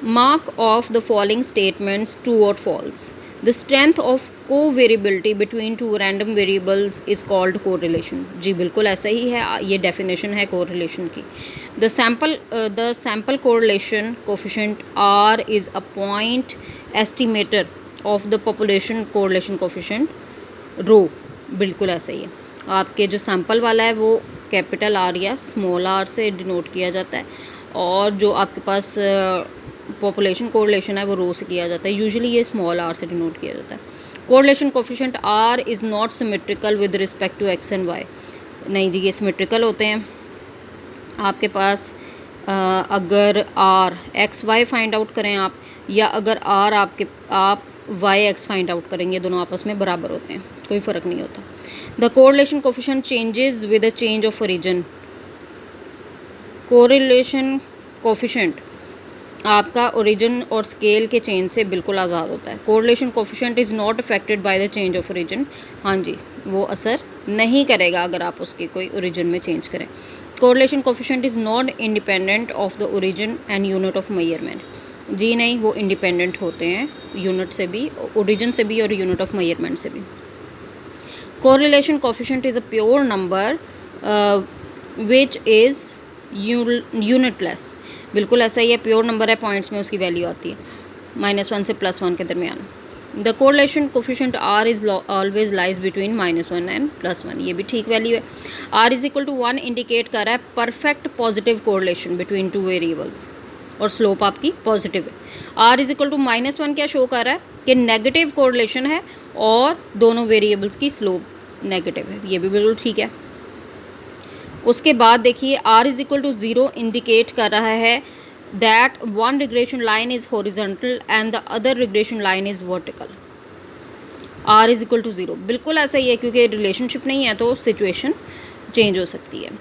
Mark of the following statements true or false. The strength of co-variability between two random variables is called correlation. जी बिल्कुल ऐसा ही है, ये definition है correlation की. The sample correlation coefficient R is a point estimator of the population correlation coefficient rho. बिल्कुल ऐसा ही है. आपके जो सैम्पल वाला है वो कैपिटल आर या स्मॉल आर से डिनोट किया जाता है, और जो आपके पास पॉपुलेशन कोरिलेशन है वो रो से किया जाता है. यूजुअली ये स्मॉल आर से डिनोट किया जाता है. Correlation coefficient are is not symmetrical with respect to X and Y. नहीं जी, ये सिमेट्रिकल होते हैं. आपके पास अगर R X Y find out करें आप, या अगर आर आप वाई एक्स फाइंड आउट करेंगे, दोनों आपस में बराबर होते हैं, कोई फ़र्क नहीं होता. The correlation coefficient changes with a change of origin. Correlation coefficient आपका ओरिजिन और स्केल के चेंज से बिल्कुल आज़ाद होता है. Correlation coefficient is not affected by the change of origin. हाँ जी, वो असर नहीं करेगा अगर आप उसके कोई ओरिजिन में चेंज करें. Correlation coefficient is not independent of the origin and unit of measurement. जी नहीं, वो इंडिपेंडेंट होते हैं यूनिट से भी, ओरिजिन से भी और यूनिट ऑफ मेजरमेंट से भी. Correlation coefficient is a pure number which is unitless. बिल्कुल ऐसा ही है, प्योर नंबर है, पॉइंट्स में उसकी वैल्यू आती है -1 से +1 के दरमियान. The correlation coefficient are is always lies between -1 and +1. ये भी ठीक वैल्यू है. R is equal to 1 indicate कर रहा है perfect positive correlation between two variables, और स्लोप आपकी पॉजिटिव है. आर इज़ इक्वल टू -1 क्या शो कर रहा है कि नेगेटिव कोरिलेशन है और दोनों वेरिएबल्स की स्लोप नेगेटिव है. ये भी बिल्कुल ठीक है. उसके बाद देखिए, R is equal to 0 indicate कर रहा है that one regression line is horizontal and the other regression line is vertical. R is equal to 0 बिल्कुल ऐसा ही है, क्योंकि रिलेशनशिप नहीं है तो सिचुएशन चेंज हो सकती है.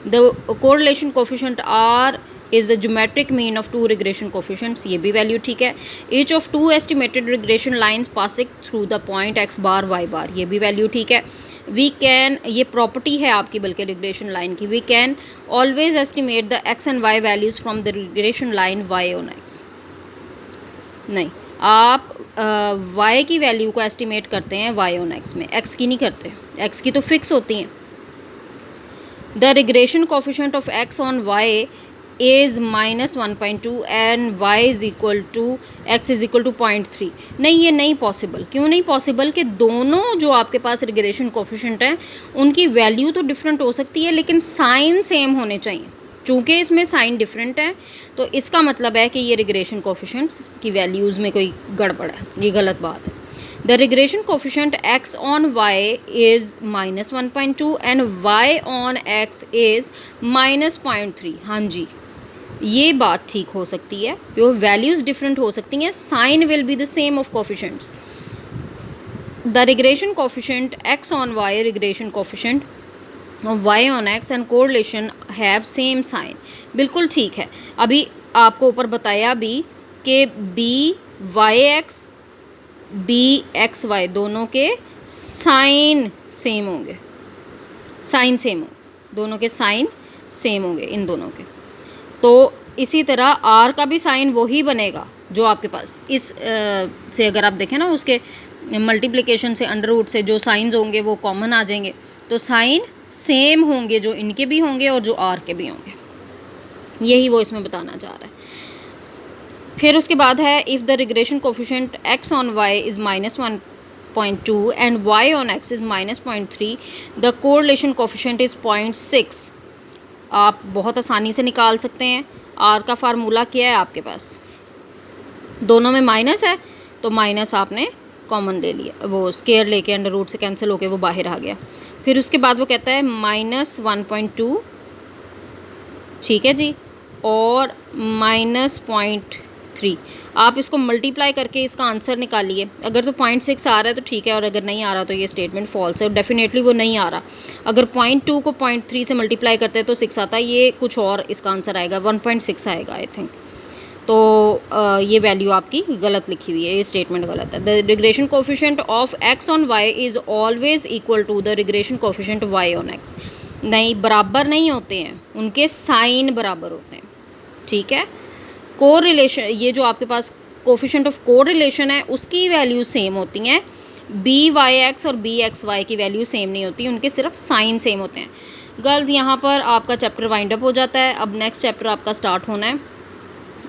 The correlation coefficient are is the geometric mean of two regression coefficients. ये भी वैल्यू ठीक है. Each of two estimated regression lines passing through the point x bar y bar. ये भी वैल्यू ठीक है. वी कैन, ये प्रॉपर्टी है आपकी बल्कि रिग्रेशन लाइन की, we can always estimate the X and Y values from the regression line Y on X. नहीं, आप वाई की वैल्यू को एस्टिमेट करते हैं वाई ऑन एक्स में, एक्स की नहीं करते. एक्स की तो फिक्स होती हैं. The regression coefficient of X on Y is -1.2 and Y is equal to X is equal to 0.3. नहीं, ये नहीं पॉसिबल. क्यों नहीं पॉसिबल? कि दोनों जो आपके पास रिग्रेशन कोफिशिएंट हैं उनकी वैल्यू तो डिफरेंट हो सकती है, लेकिन साइन सेम होने चाहिए. चूँकि इसमें साइन डिफरेंट है तो इसका मतलब है कि ये रिग्रेशन कोफिशिएंट्स की वैल्यूज़ में कोई गड़बड़ है, ये गलत बात है. The regression coefficient X on Y is -1.2 and Y on X is -0.3. हाँ जी, ये बात ठीक हो सकती है, जो वैल्यूज़ डिफरेंट हो सकती हैं, sign will be the same of coefficients. The regression coefficient X on Y, regression coefficient Y on X and correlation have same sign. बिल्कुल ठीक है. अभी आपको ऊपर बताया भी कि B Y X B X Y दोनों के साइन सेम होंगे, साइन सेम होंगे, दोनों के साइन सेम होंगे इन दोनों के. तो इसी तरह आर का भी साइन वही बनेगा जो आपके पास इस से अगर आप देखें ना, उसके मल्टीप्लिकेशन से अंडर रूट से जो साइंस होंगे वो कॉमन आ जाएंगे, तो साइन सेम होंगे जो इनके भी होंगे और जो आर के भी होंगे. यही वो इसमें बताना चाह रहा है. फिर उसके बाद है, if the regression coefficient X on Y is -1.2 and Y on X is -0.3, the correlation coefficient is 0.6. आप बहुत आसानी से निकाल सकते हैं. आर का फार्मूला क्या है आपके पास, दोनों में माइनस है तो माइनस आपने कॉमन ले लिया, वो स्केयर लेके अंडर रूट से कैंसिल होके वो बाहर आ गया. फिर उसके बाद वो कहता है -1.2, ठीक है जी, और -0.3. आप इसको मल्टीप्लाई करके इसका आंसर निकालिए. अगर तो 0.6 आ रहा है तो ठीक है, और अगर नहीं आ रहा तो ये स्टेटमेंट फॉल्स है. और डेफिनेटली वो नहीं आ रहा. अगर 0.2 को 0.3 से मल्टीप्लाई करते हैं तो 6 आता है. ये कुछ और इसका आंसर आएगा, 1.6 आएगा आई थिंक. तो ये वैल्यू आपकी गलत लिखी हुई है, ये स्टेटमेंट गलत है. The regression coefficient of X on Y is always equal to the regression coefficient Y on X. नहीं, बराबर नहीं होते हैं, उनके साइन बराबर होते हैं. ठीक है. कोर रिलेशन, ये जो आपके पास कोफिशेंट ऑफ कोर रिलेशन है उसकी वैल्यू सेम होती हैं, BYX और BXY की वैल्यू सेम नहीं होती, उनके सिर्फ साइन सेम होते हैं। गर्ल्स यहाँ पर आपका चैप्टर वाइंड अप हो जाता है। अब नेक्स्ट चैप्टर आपका स्टार्ट होना है।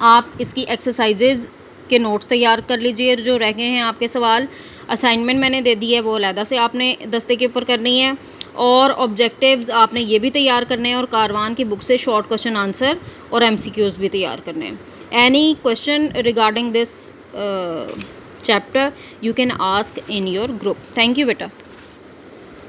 आप इसकी एक्सरसाइजेज के नोट्स तैयार कर लीजिए, जो रह गए हैं आपके सवाल। असाइनमेंट मैंने दे दी है, वो अलहदा से आपने दस्ते के ऊपर करनी है, और ऑब्जेक्टिव्स आपने ये भी तैयार करने हैं, और कारवान की बुक से शॉर्ट क्वेश्चन आंसर और MCQs भी तैयार करने हैं। Any question regarding this chapter you can ask in your group. Thank you बेटा।